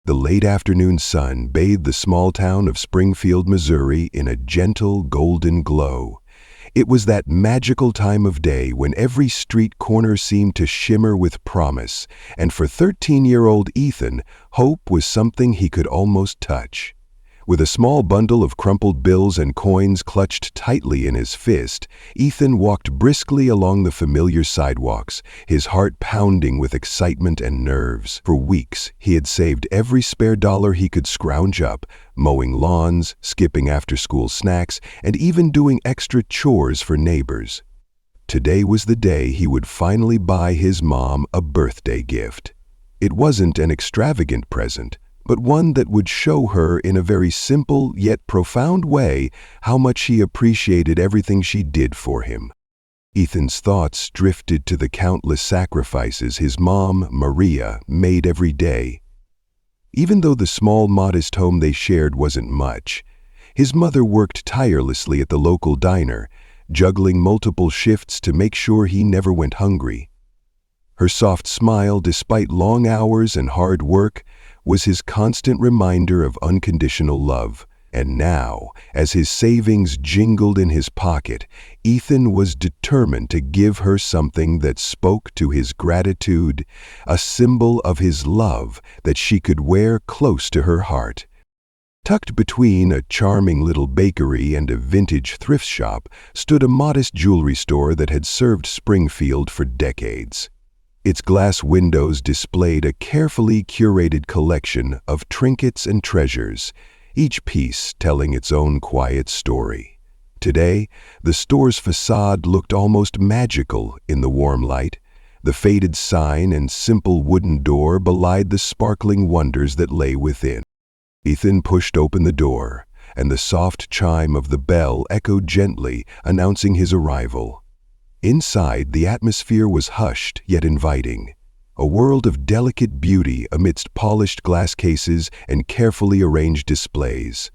The late afternoon sun bathed the small town of Springfield, Missouri in a gentle golden glow. It was that magical time of day when every street corner seemed to shimmer with promise, and for 13-year-old Ethan, hope was something he could almost touch. With a small bundle of crumpled bills and coins clutched tightly in his fist, Ethan walked briskly along the familiar sidewalks, his heart pounding with excitement and nerves. For weeks, he had saved every spare dollar he could scrounge up, mowing lawns, skipping after-school snacks, and even doing extra chores for neighbors. Today was the day he would finally buy his mom a birthday gift. It wasn't an extravagant present, but one that would show her in a very simple yet profound way how much he appreciated everything she did for him. Ethan's thoughts drifted to the countless sacrifices his mom, Maria, made every day. Even though the small, modest home they shared wasn't much, his mother worked tirelessly at the local diner, juggling multiple shifts to make sure he never went hungry. Her soft smile, despite long hours and hard work, was his constant reminder of unconditional love. And now, as his savings jingled in his pocket, Ethan was determined to give her something that spoke to his gratitude, a symbol of his love that she could wear close to her heart. Tucked between a charming little bakery and a vintage thrift shop stood a modest jewelry store that had served Springfield for decades. Its glass windows displayed a carefully curated collection of trinkets and treasures, each piece telling its own quiet story. Today, the store's facade looked almost magical in the warm light. The faded sign and simple wooden door belied the sparkling wonders that lay within. Ethan pushed open the door, and the soft chime of the bell echoed gently, announcing his arrival. Inside, the atmosphere was hushed yet inviting, a world of delicate beauty amidst polished glass cases and carefully arranged displays.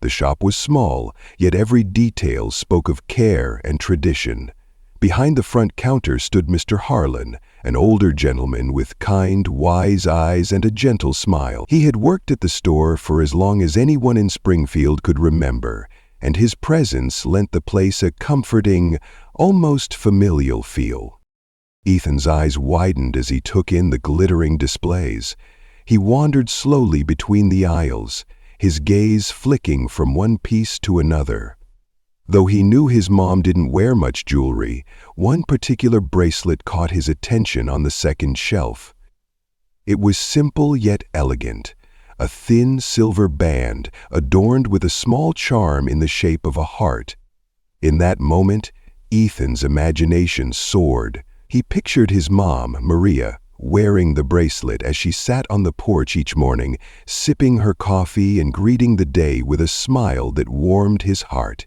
The shop was small, yet every detail spoke of care and tradition. Behind the front counter stood Mr. Harlan, an older gentleman with kind, wise eyes and a gentle smile. He had worked at the store for as long as anyone in Springfield could remember, and his presence lent the place a comforting, almost familial feel. Ethan's eyes widened as he took in the glittering displays. He wandered slowly between the aisles, his gaze flicking from one piece to another. Though he knew his mom didn't wear much jewelry, one particular bracelet caught his attention on the second shelf. It was simple yet elegant, a thin silver band adorned with a small charm in the shape of a heart. In that moment, Ethan's imagination soared. He pictured his mom, Maria, wearing the bracelet as she sat on the porch each morning, sipping her coffee and greeting the day with a smile that warmed his heart.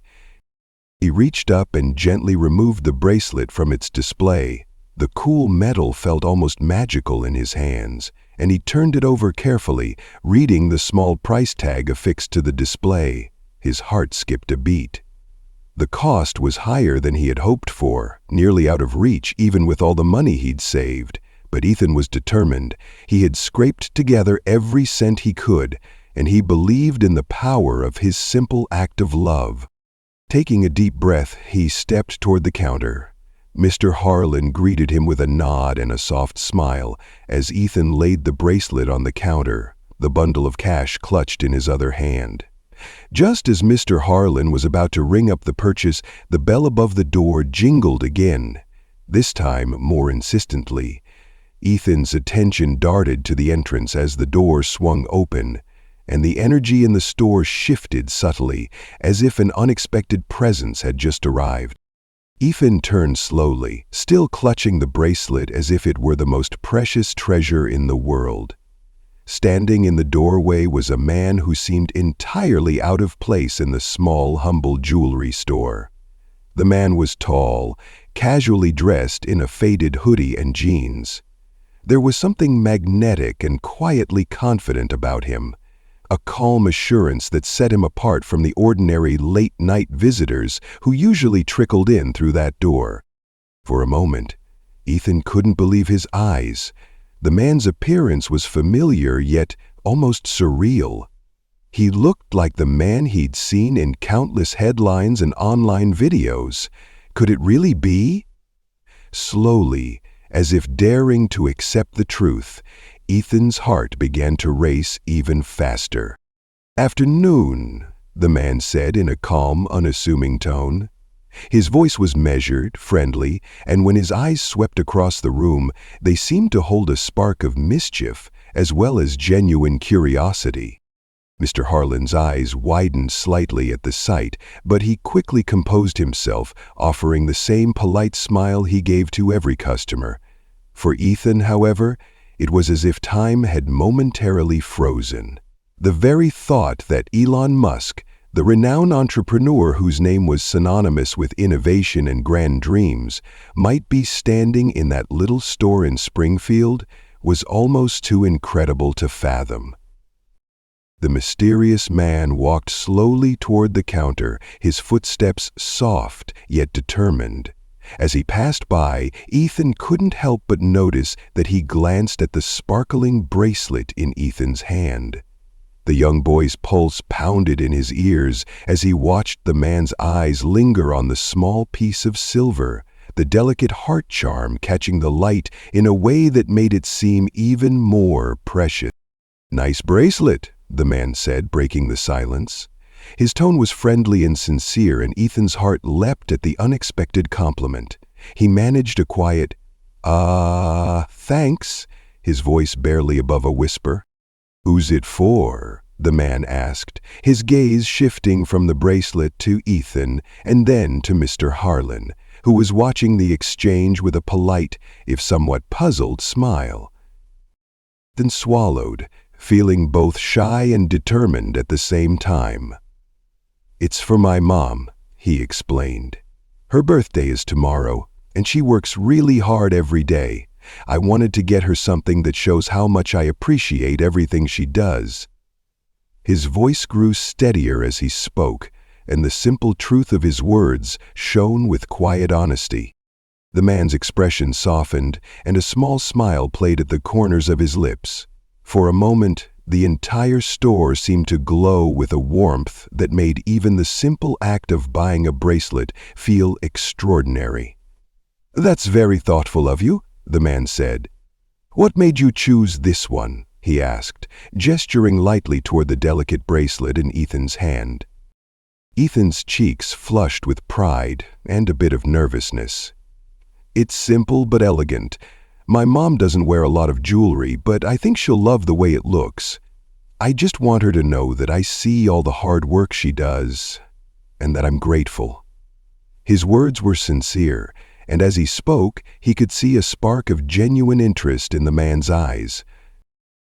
He reached up and gently removed the bracelet from its display. The cool metal felt almost magical in his hands, and he turned it over carefully, reading the small price tag affixed to the display. His heart skipped a beat. The cost was higher than he had hoped for, nearly out of reach even with all the money he'd saved. But Ethan was determined. He had scraped together every cent he could, and he believed in the power of his simple act of love. Taking a deep breath, he stepped toward the counter. Mr. Harlan greeted him with a nod and a soft smile as Ethan laid the bracelet on the counter, the bundle of cash clutched in his other hand. Just as Mr. Harlan was about to ring up the purchase, the bell above the door jingled again, this time more insistently. Ethan's attention darted to the entrance as the door swung open, and the energy in the store shifted subtly, as if an unexpected presence had just arrived. Ethan turned slowly, still clutching the bracelet as if it were the most precious treasure in the world. Standing in the doorway was a man who seemed entirely out of place in the small, humble jewelry store. The man was tall, casually dressed in a faded hoodie and jeans. There was something magnetic and quietly confident about him, a calm assurance that set him apart from the ordinary late-night visitors who usually trickled in through that door. For a moment, Ethan couldn't believe his eyes. The man's appearance was familiar yet almost surreal. He looked like the man he'd seen in countless headlines and online videos. Could it really be? Slowly, as if daring to accept the truth, Ethan's heart began to race even faster. "Afternoon," the man said in a calm, unassuming tone. His voice was measured, friendly, and when his eyes swept across the room, they seemed to hold a spark of mischief as well as genuine curiosity. Mr. Harlan's eyes widened slightly at the sight, but he quickly composed himself, offering the same polite smile he gave to every customer. For Ethan, however, it was as if time had momentarily frozen. The very thought that Elon Musk, the renowned entrepreneur whose name was synonymous with innovation and grand dreams, might be standing in that little store in Springfield was almost too incredible to fathom. The mysterious man walked slowly toward the counter, his footsteps soft yet determined. As he passed by, Ethan couldn't help but notice that he glanced at the sparkling bracelet in Ethan's hand. The young boy's pulse pounded in his ears as he watched the man's eyes linger on the small piece of silver, the delicate heart charm catching the light in a way that made it seem even more precious. "Nice bracelet," the man said, breaking the silence. His tone was friendly and sincere, and Ethan's heart leapt at the unexpected compliment. He managed a quiet, thanks," his voice barely above a whisper. "Who's it for?" the man asked, his gaze shifting from the bracelet to Ethan and then to Mr. Harlan, who was watching the exchange with a polite, if somewhat puzzled, smile. Then swallowed, feeling both shy and determined at the same time. "It's for my mom," he explained. "Her birthday is tomorrow, and she works really hard every day. I wanted to get her something that shows how much I appreciate everything she does." His voice grew steadier as he spoke, and the simple truth of his words shone with quiet honesty. The man's expression softened, and a small smile played at the corners of his lips. For a moment, the entire store seemed to glow with a warmth that made even the simple act of buying a bracelet feel extraordinary. "That's very thoughtful of you," the man said. "What made you choose this one?" he asked, gesturing lightly toward the delicate bracelet in Ethan's hand. Ethan's cheeks flushed with pride and a bit of nervousness. "It's simple but elegant. My mom doesn't wear a lot of jewelry, but I think she'll love the way it looks. I just want her to know that I see all the hard work she does, and that I'm grateful." His words were sincere, and as he spoke, he could see a spark of genuine interest in the man's eyes.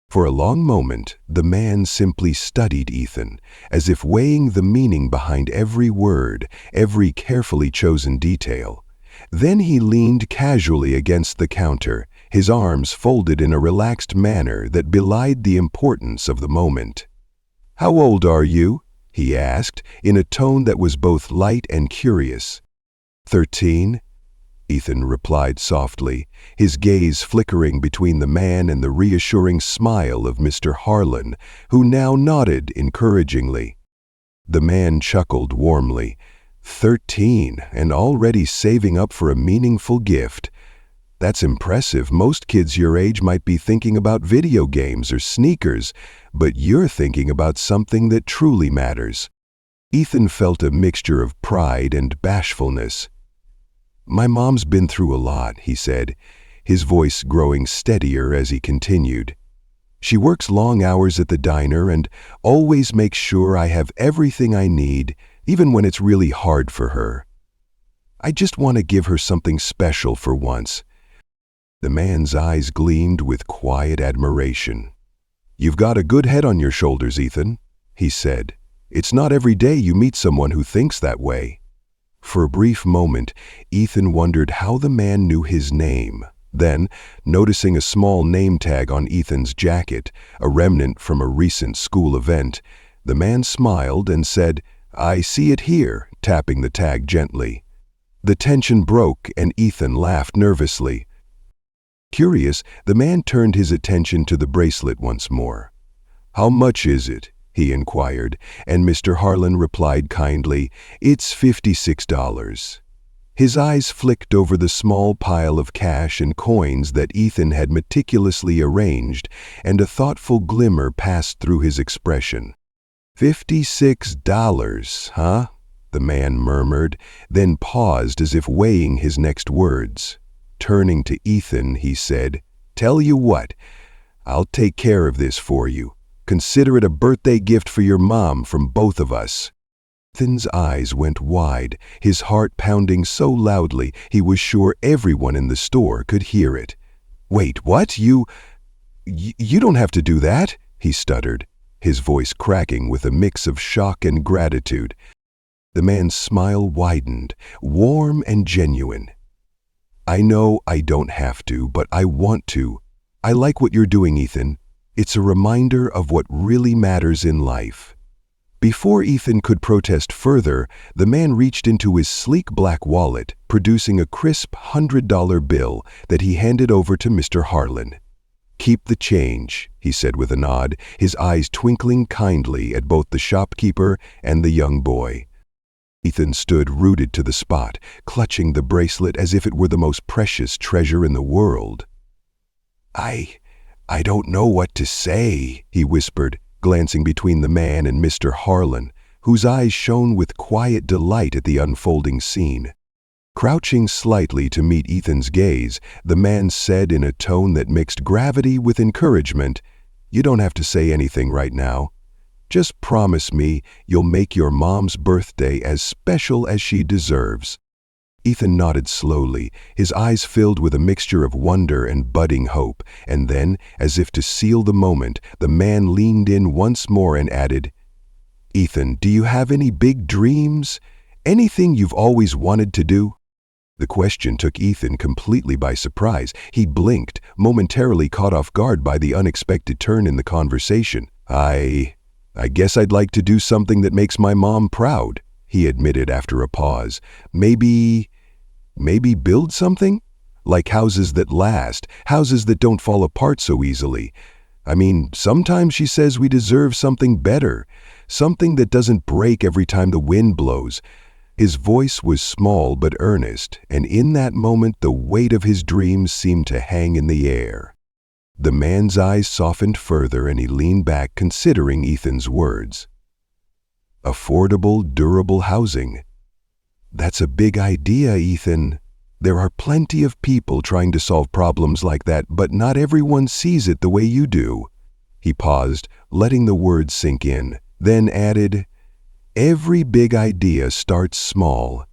For a long moment, the man simply studied Ethan, as if weighing the meaning behind every word, every carefully chosen detail. Then he leaned casually against the counter, his arms folded in a relaxed manner that belied the importance of the moment. "How old are you?" he asked, in a tone that was both light and curious. 13, Ethan replied softly, his gaze flickering between the man and the reassuring smile of Mr. Harlan, who now nodded encouragingly. The man chuckled warmly. 13, and already saving up for a meaningful gift. That's impressive. Most kids your age might be thinking about video games or sneakers, but you're thinking about something that truly matters. Ethan felt a mixture of pride and bashfulness. "My mom's been through a lot," he said, his voice growing steadier as he continued. "She works long hours at the diner and always makes sure I have everything I need, even when it's really hard for her. I just want to give her something special for once." The man's eyes gleamed with quiet admiration. "You've got a good head on your shoulders, Ethan," he said. "It's not every day you meet someone who thinks that way." For a brief moment, Ethan wondered how the man knew his name. Then, noticing a small name tag on Ethan's jacket, a remnant from a recent school event, the man smiled and said, "I see it here," tapping the tag gently. The tension broke and Ethan laughed nervously. Curious, the man turned his attention to the bracelet once more. "How much is it?" he inquired, and Mr. Harlan replied kindly, "It's $56. His eyes flicked over the small pile of cash and coins that Ethan had meticulously arranged, and a thoughtful glimmer passed through his expression. $56, huh?" the man murmured, then paused as if weighing his next words. Turning to Ethan, he said, "Tell you what, I'll take care of this for you. Consider it a birthday gift for your mom from both of us." Ethan's eyes went wide, his heart pounding so loudly he was sure everyone in the store could hear it. "Wait, what? You don't have to do that," he stuttered, his voice cracking with a mix of shock and gratitude. The man's smile widened, warm and genuine. "I know I don't have to, but I want to. I like what you're doing, Ethan. It's a reminder of what really matters in life." Before Ethan could protest further, the man reached into his sleek black wallet, producing a crisp $100 bill that he handed over to Mr. Harlan. "Keep the change," he said with a nod, his eyes twinkling kindly at both the shopkeeper and the young boy. Ethan stood rooted to the spot, clutching the bracelet as if it were the most precious treasure in the world. I don't know what to say," he whispered, glancing between the man and Mr. Harlan, whose eyes shone with quiet delight at the unfolding scene. Crouching slightly to meet Ethan's gaze, the man said in a tone that mixed gravity with encouragement, "You don't have to say anything right now. Just promise me you'll make your mom's birthday as special as she deserves." Ethan nodded slowly, his eyes filled with a mixture of wonder and budding hope, and then, as if to seal the moment, the man leaned in once more and added, "Ethan, do you have any big dreams? Anything you've always wanted to do?" The question took Ethan completely by surprise. He blinked, momentarily caught off guard by the unexpected turn in the conversation. I guess I'd like to do something that makes my mom proud," he admitted after a pause. Maybe build something? Like houses that last, houses that don't fall apart so easily. I mean, sometimes she says we deserve something better, something that doesn't break every time the wind blows. His voice was small but earnest, and in that moment the weight of his dreams seemed to hang in the air. The man's eyes softened further and he leaned back considering Ethan's words. Affordable, durable housing. That's a big idea, Ethan. There are plenty of people trying to solve problems like that, but not everyone sees it the way you do. He paused, letting the words sink in, then added, "Every big idea starts small.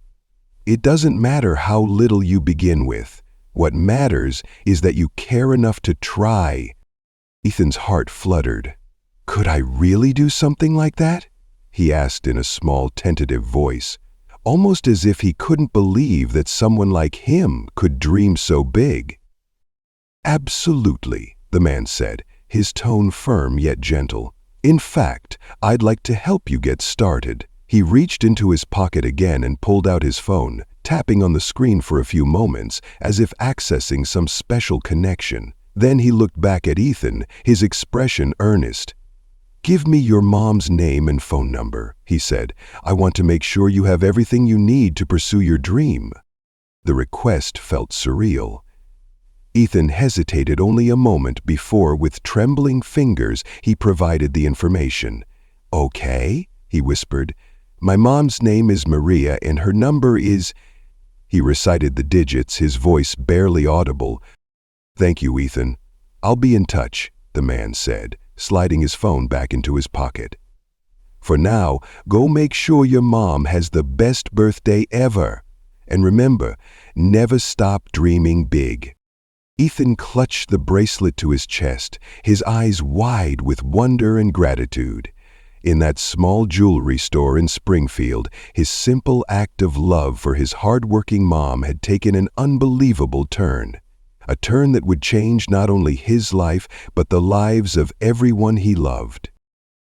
It doesn't matter how little you begin with. What matters is that you care enough to try." Ethan's heart fluttered. "Could I really do something like that?" he asked in a small, tentative voice, almost as if he couldn't believe that someone like him could dream so big. "Absolutely," the man said, his tone firm yet gentle. "In fact, I'd like to help you get started." He reached into his pocket again and pulled out his phone, tapping on the screen for a few moments as if accessing some special connection. Then he looked back at Ethan, his expression earnest. "Give me your mom's name and phone number," he said. "I want to make sure you have everything you need to pursue your dream." The request felt surreal. Ethan hesitated only a moment before, with trembling fingers, he provided the information. "Okay," he whispered. "My mom's name is Maria and her number is—" He recited the digits, his voice barely audible. "Thank you, Ethan. I'll be in touch," the man said, sliding his phone back into his pocket. "For now, go make sure your mom has the best birthday ever. And remember, never stop dreaming big." Ethan clutched the bracelet to his chest, his eyes wide with wonder and gratitude. In that small jewelry store in Springfield, his simple act of love for his hardworking mom had taken an unbelievable turn. A turn that would change not only his life, but the lives of everyone he loved.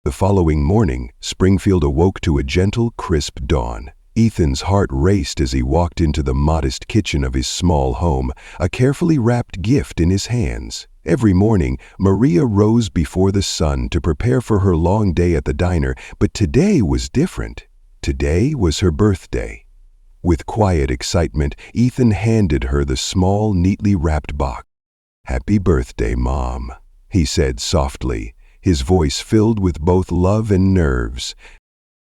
The following morning, Springfield awoke to a gentle, crisp dawn. Ethan's heart raced as he walked into the modest kitchen of his small home, a carefully wrapped gift in his hands. Every morning, Maria rose before the sun to prepare for her long day at the diner, but today was different. Today was her birthday. With quiet excitement, Ethan handed her the small, neatly wrapped box. "Happy birthday, Mom," he said softly, his voice filled with both love and nerves.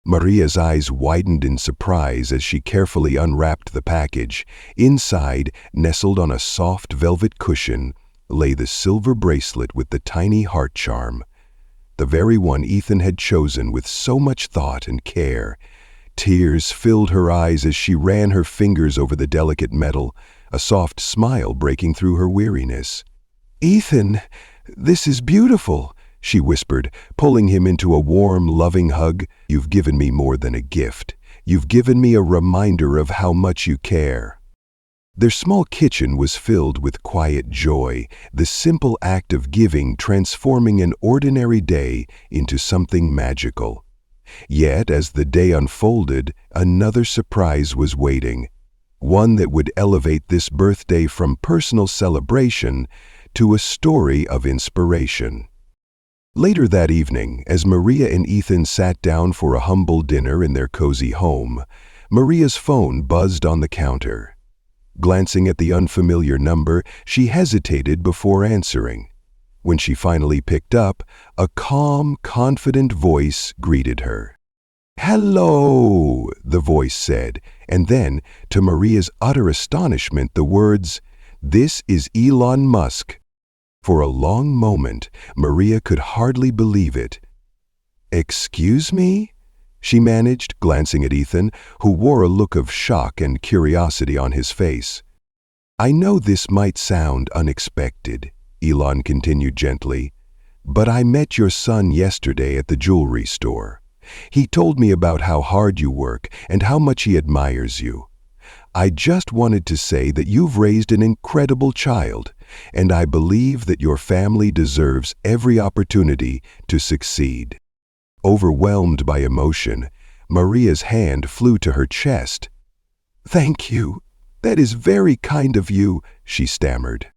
Maria's eyes widened in surprise as she carefully unwrapped the package. Inside, nestled on a soft velvet cushion, lay the silver bracelet with the tiny heart charm. The very one Ethan had chosen with so much thought and care. Tears filled her eyes as she ran her fingers over the delicate metal, a soft smile breaking through her weariness. "Ethan, this is beautiful," she whispered, pulling him into a warm, loving hug. "You've given me more than a gift. You've given me a reminder of how much you care." Their small kitchen was filled with quiet joy, the simple act of giving transforming an ordinary day into something magical. Yet, as the day unfolded, another surprise was waiting, one that would elevate this birthday from personal celebration to a story of inspiration. Later that evening, as Maria and Ethan sat down for a humble dinner in their cozy home, Maria's phone buzzed on the counter. Glancing at the unfamiliar number, she hesitated before answering. When she finally picked up, a calm, confident voice greeted her. "Hello," the voice said, and then, to Maria's utter astonishment, the words, "This is Elon Musk." For a long moment, Maria could hardly believe it. "Excuse me?" she managed, glancing at Ethan, who wore a look of shock and curiosity on his face. "I know this might sound unexpected," Elon continued gently, "but I met your son yesterday at the jewelry store. He told me about how hard you work and how much he admires you. I just wanted to say that you've raised an incredible child, and I believe that your family deserves every opportunity to succeed." Overwhelmed by emotion, Maria's hand flew to her chest. "Thank you. That is very kind of you," she stammered.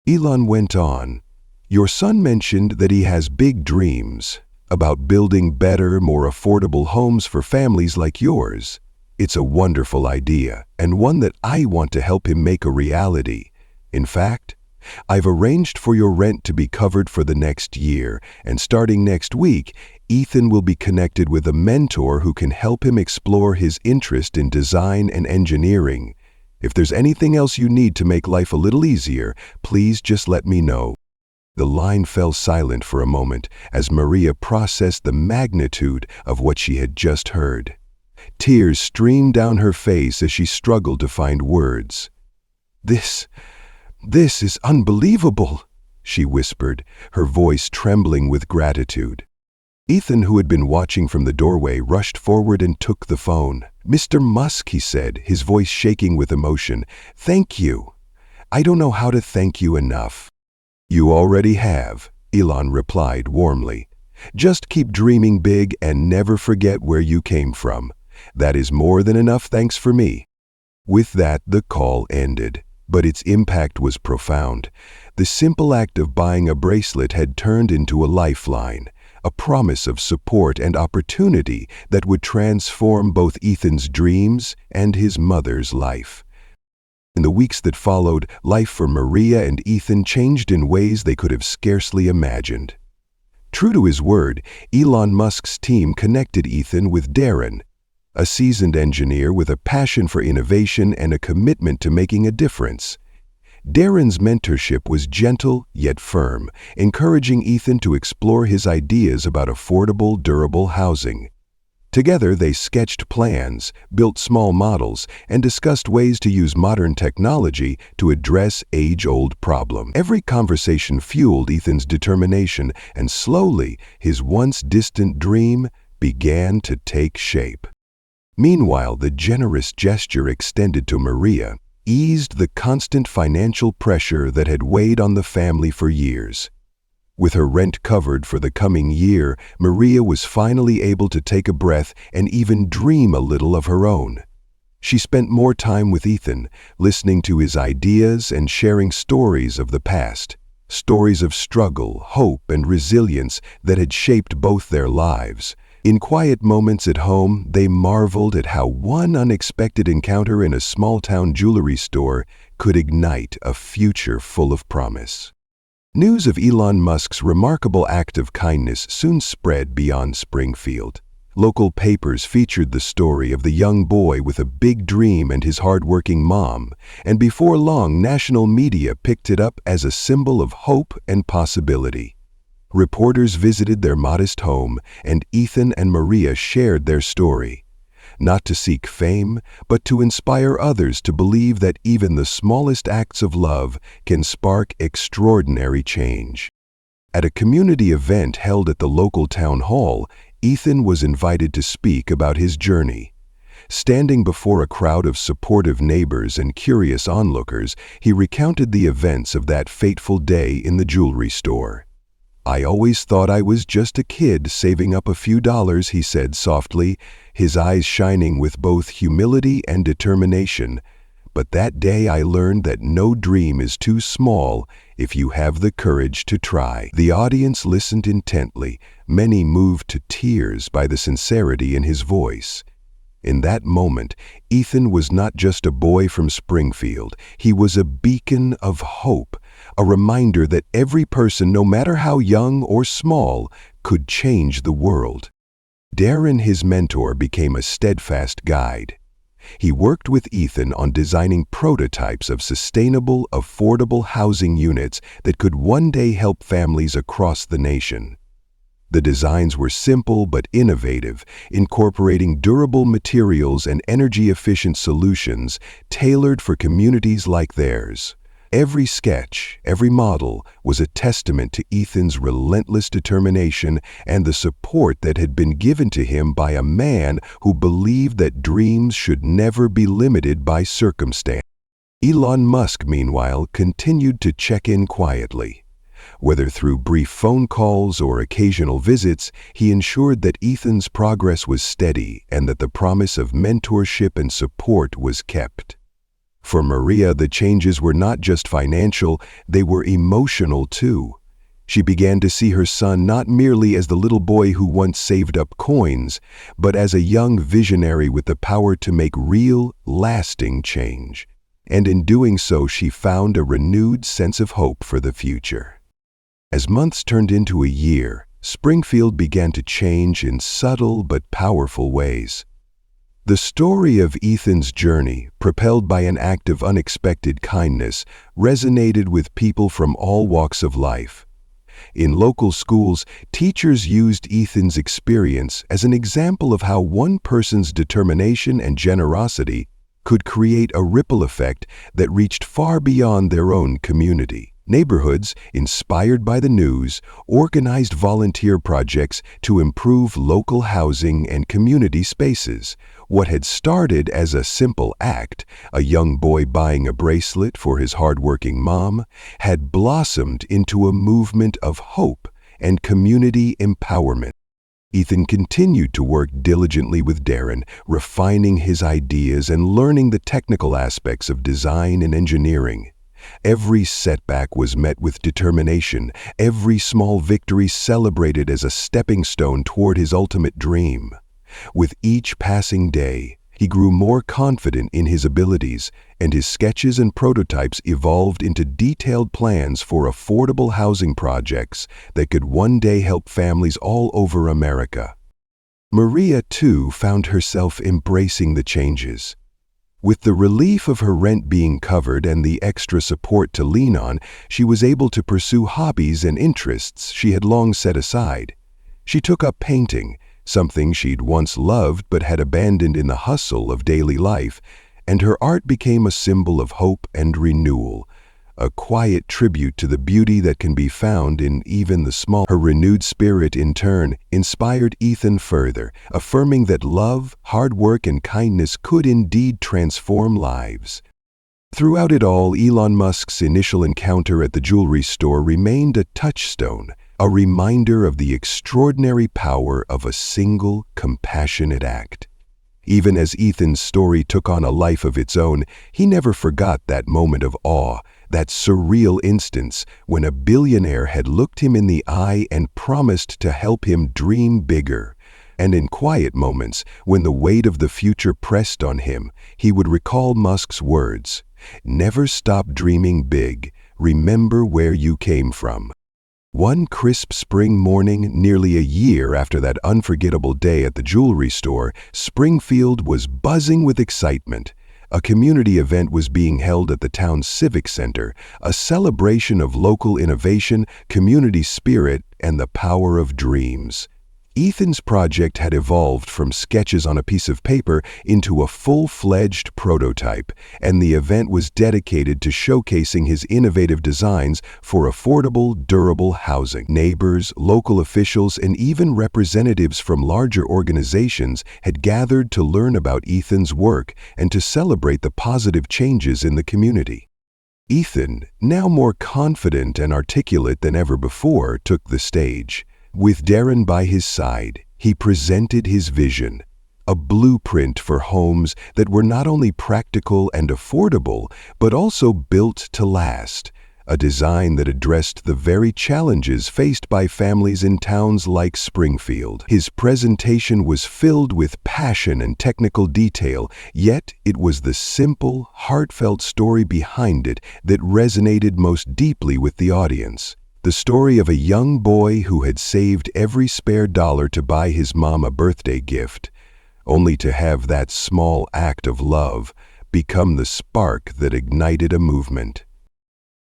Elon went on, "Your son mentioned that he has big dreams about building better, more affordable homes for families like yours. It's a wonderful idea, and one that I want to help him make a reality. In fact, I've arranged for your rent to be covered for the next year, and starting next week, Ethan will be connected with a mentor who can help him explore his interest in design and engineering. If there's anything else you need to make life a little easier, please just let me know." The line fell silent for a moment as Maria processed the magnitude of what she had just heard. Tears streamed down her face as she struggled to find words. This is unbelievable," she whispered, her voice trembling with gratitude. Ethan, who had been watching from the doorway, rushed forward and took the phone. "Mr. Musk," he said, his voice shaking with emotion, "thank you. I don't know how to thank you enough." "You already have," Elon replied warmly. "Just keep dreaming big and never forget where you came from. That is more than enough thanks for me." With that, the call ended, but its impact was profound. The simple act of buying a bracelet had turned into a lifeline, a promise of support and opportunity that would transform both Ethan's dreams and his mother's life. In the weeks that followed, life for Maria and Ethan changed in ways they could have scarcely imagined. True to his word, Elon Musk's team connected Ethan with Darren, a seasoned engineer with a passion for innovation and a commitment to making a difference. Darren's mentorship was gentle yet firm, encouraging Ethan to explore his ideas about affordable, durable housing. Together, they sketched plans, built small models, and discussed ways to use modern technology to address age-old problems. Every conversation fueled Ethan's determination, and slowly, his once distant dream began to take shape. Meanwhile, the generous gesture extended to Maria eased the constant financial pressure that had weighed on the family for years. With her rent covered for the coming year, Maria was finally able to take a breath and even dream a little of her own. She spent more time with Ethan, listening to his ideas and sharing stories of the past. stories of struggle, hope, and resilience that had shaped both their lives. In quiet moments at home, they marveled at how one unexpected encounter in a small-town jewelry store could ignite a future full of promise. News of Elon Musk's remarkable act of kindness soon spread beyond Springfield. Local papers featured the story of the young boy with a big dream and his hardworking mom, and before long, national media picked it up as a symbol of hope and possibility. Reporters visited their modest home, and Ethan and Maria shared their story. Not to seek fame, but to inspire others to believe that even the smallest acts of love can spark extraordinary change. At a community event held at the local town hall, Ethan was invited to speak about his journey. Standing before a crowd of supportive neighbors and curious onlookers, he recounted the events of that fateful day in the jewelry store. "I always thought I was just a kid saving up a few dollars," he said softly, his eyes shining with both humility and determination. "But that day I learned that no dream is too small if you have the courage to try." The audience listened intently, many moved to tears by the sincerity in his voice. In that moment, Ethan was not just a boy from Springfield. He was a beacon of hope, a reminder that every person, no matter how young or small, could change the world. Darren, his mentor, became a steadfast guide. He worked with Ethan on designing prototypes of sustainable, affordable housing units that could one day help families across the nation. The designs were simple but innovative, incorporating durable materials and energy-efficient solutions tailored for communities like theirs. Every sketch, every model, was a testament to Ethan's relentless determination and the support that had been given to him by a man who believed that dreams should never be limited by circumstance. Elon Musk, meanwhile, continued to check in quietly. Whether through brief phone calls or occasional visits, he ensured that Ethan's progress was steady and that the promise of mentorship and support was kept. For Maria, the changes were not just financial, they were emotional too. She began to see her son not merely as the little boy who once saved up coins, but as a young visionary with the power to make real, lasting change. And in doing so, she found a renewed sense of hope for the future. As months turned into a year, Springfield began to change in subtle but powerful ways. The story of Ethan's journey, propelled by an act of unexpected kindness, resonated with people from all walks of life. In local schools, teachers used Ethan's experience as an example of how one person's determination and generosity could create a ripple effect that reached far beyond their own community. Neighborhoods, inspired by the news, organized volunteer projects to improve local housing and community spaces. What had started as a simple act, a young boy buying a bracelet for his hardworking mom, had blossomed into a movement of hope and community empowerment. Ethan continued to work diligently with Darren, refining his ideas and learning the technical aspects of design and engineering. Every setback was met with determination, every small victory celebrated as a stepping stone toward his ultimate dream. With each passing day, he grew more confident in his abilities, and his sketches and prototypes evolved into detailed plans for affordable housing projects that could one day help families all over America. Maria, too, found herself embracing the changes. With the relief of her rent being covered and the extra support to lean on, she was able to pursue hobbies and interests she had long set aside. She took up painting, something she'd once loved but had abandoned in the hustle of daily life, and her art became a symbol of hope and renewal, a quiet tribute to the beauty that can be found in even the small. Her renewed spirit, in turn, inspired Ethan further, affirming that love, hard work, and kindness could indeed transform lives. Throughout it all, Elon Musk's initial encounter at the jewelry store remained a touchstone, a reminder of the extraordinary power of a single, compassionate act. Even as Ethan's story took on a life of its own, he never forgot that moment of awe, that surreal instance when a billionaire had looked him in the eye and promised to help him dream bigger. And in quiet moments, when the weight of the future pressed on him, he would recall Musk's words, "Never stop dreaming big. Remember where you came from." One crisp spring morning, nearly a year after that unforgettable day at the jewelry store, Springfield was buzzing with excitement. A community event was being held at the town's civic center, a celebration of local innovation, community spirit, and the power of dreams. Ethan's project had evolved from sketches on a piece of paper into a full-fledged prototype, and the event was dedicated to showcasing his innovative designs for affordable, durable housing. Neighbors, local officials, and even representatives from larger organizations had gathered to learn about Ethan's work and to celebrate the positive changes in the community. Ethan, now more confident and articulate than ever before, took the stage. With Darren by his side, he presented his vision, a blueprint for homes that were not only practical and affordable, but also built to last, a design that addressed the very challenges faced by families in towns like Springfield. His presentation was filled with passion and technical detail, yet it was the simple, heartfelt story behind it that resonated most deeply with the audience. The story of a young boy who had saved every spare dollar to buy his mom a birthday gift, only to have that small act of love become the spark that ignited a movement.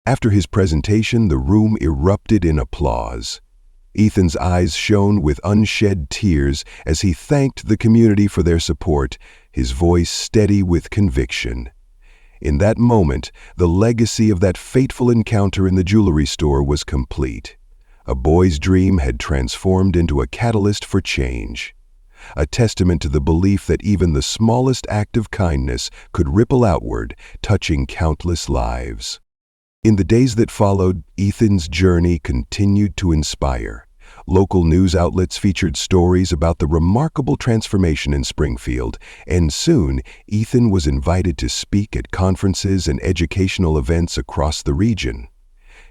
After his presentation, the room erupted in applause. Ethan's eyes shone with unshed tears as he thanked the community for their support, his voice steady with conviction. In that moment, the legacy of that fateful encounter in the jewelry store was complete. A boy's dream had transformed into a catalyst for change, a testament to the belief that even the smallest act of kindness could ripple outward, touching countless lives. In the days that followed, Ethan's journey continued to inspire. Local news outlets featured stories about the remarkable transformation in Springfield, and soon Ethan was invited to speak at conferences and educational events across the region.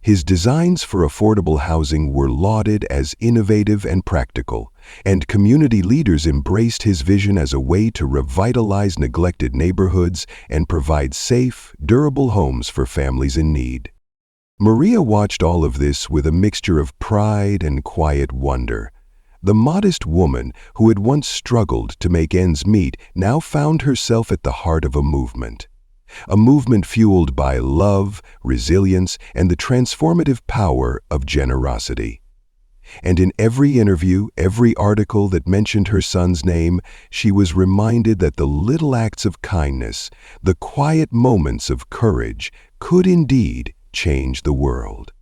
His designs for affordable housing were lauded as innovative and practical, and community leaders embraced his vision as a way to revitalize neglected neighborhoods and provide safe, durable homes for families in need. Maria watched all of this with a mixture of pride and quiet wonder. The modest woman who had once struggled to make ends meet now found herself at the heart of a movement fueled by love, resilience, and the transformative power of generosity. And in every interview, every article that mentioned her son's name, she was reminded that the little acts of kindness, the quiet moments of courage, could indeed change the world.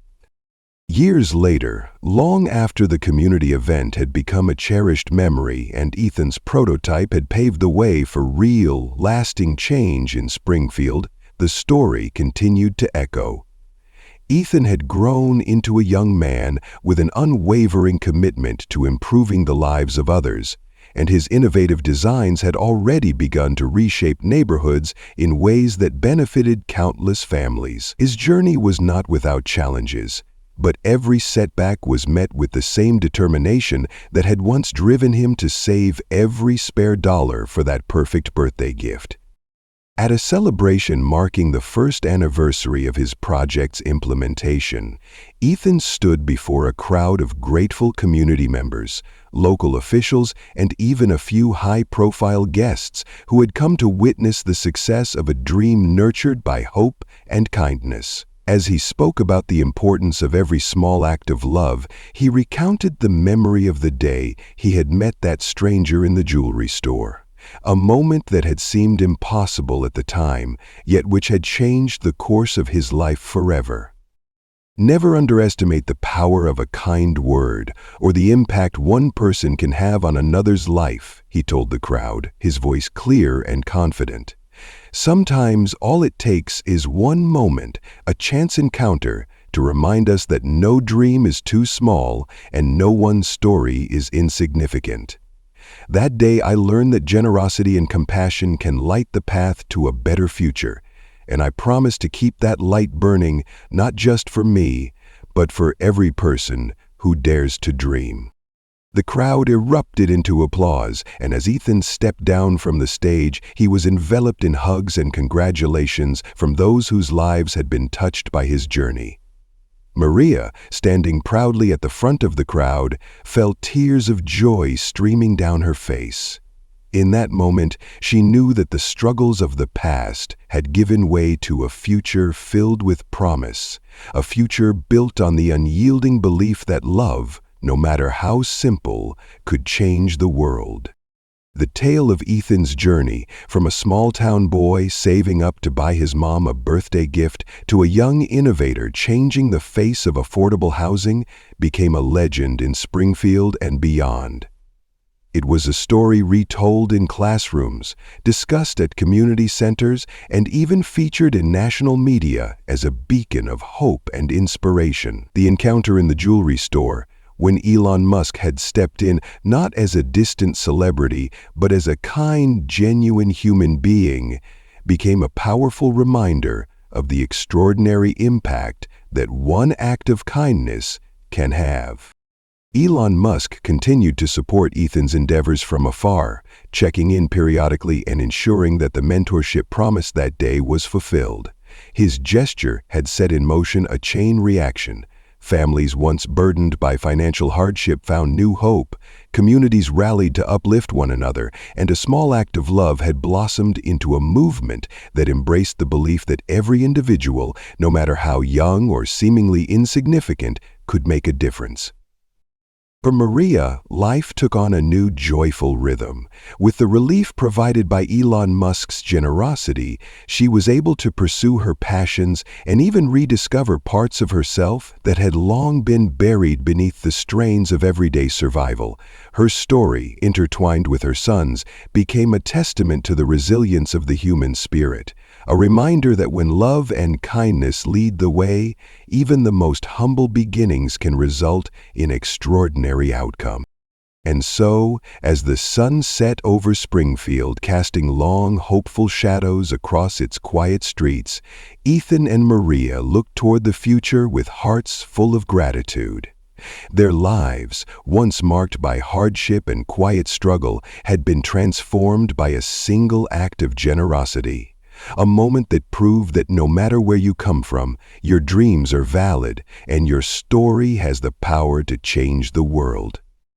Years later, long after the community event had become a cherished memory and Ethan's prototype had paved the way for real, lasting change in Springfield, the story continued to echo. Ethan had grown into a young man with an unwavering commitment to improving the lives of others, and his innovative designs had already begun to reshape neighborhoods in ways that benefited countless families. His journey was not without challenges, but every setback was met with the same determination that had once driven him to save every spare dollar for that perfect birthday gift. At a celebration marking the first anniversary of his project's implementation, Ethan stood before a crowd of grateful community members, local officials, and even a few high-profile guests who had come to witness the success of a dream nurtured by hope and kindness. As he spoke about the importance of every small act of love, he recounted the memory of the day he had met that stranger in the jewelry store. A moment that had seemed impossible at the time, yet which had changed the course of his life forever. Never underestimate the power of a kind word or the impact one person can have on another's life, he told the crowd, his voice clear and confident. Sometimes all it takes is one moment, a chance encounter, to remind us that no dream is too small and no one story is insignificant. That day I learned that generosity and compassion can light the path to a better future, and I promise to keep that light burning, not just for me, but for every person who dares to dream." The crowd erupted into applause, and as Ethan stepped down from the stage, he was enveloped in hugs and congratulations from those whose lives had been touched by his journey. Maria, standing proudly at the front of the crowd, felt tears of joy streaming down her face. In that moment, she knew that the struggles of the past had given way to a future filled with promise, a future built on the unyielding belief that love, no matter how simple, could change the world. The tale of Ethan's journey, from a small-town boy saving up to buy his mom a birthday gift to a young innovator changing the face of affordable housing, became a legend in Springfield and beyond. It was a story retold in classrooms, discussed at community centers, and even featured in national media as a beacon of hope and inspiration. The encounter in the jewelry store, when Elon Musk had stepped in not as a distant celebrity, but as a kind, genuine human being, became a powerful reminder of the extraordinary impact that one act of kindness can have. Elon Musk continued to support Ethan's endeavors from afar, checking in periodically and ensuring that the mentorship promised that day was fulfilled. His gesture had set in motion a chain reaction. Families once burdened by financial hardship found new hope, communities rallied to uplift one another, and a small act of love had blossomed into a movement that embraced the belief that every individual, no matter how young or seemingly insignificant, could make a difference. For Maria, life took on a new joyful rhythm. With the relief provided by Elon Musk's generosity, she was able to pursue her passions and even rediscover parts of herself that had long been buried beneath the strains of everyday survival. Her story, intertwined with her son's, became a testament to the resilience of the human spirit, a reminder that when love and kindness lead the way, even the most humble beginnings can result in extraordinary outcomes. And so, as the sun set over Springfield, casting long, hopeful shadows across its quiet streets, Ethan and Maria looked toward the future with hearts full of gratitude. Their lives, once marked by hardship and quiet struggle, had been transformed by a single act of generosity. A moment that proved that no matter where you come from, your dreams are valid and your story has the power to change the world.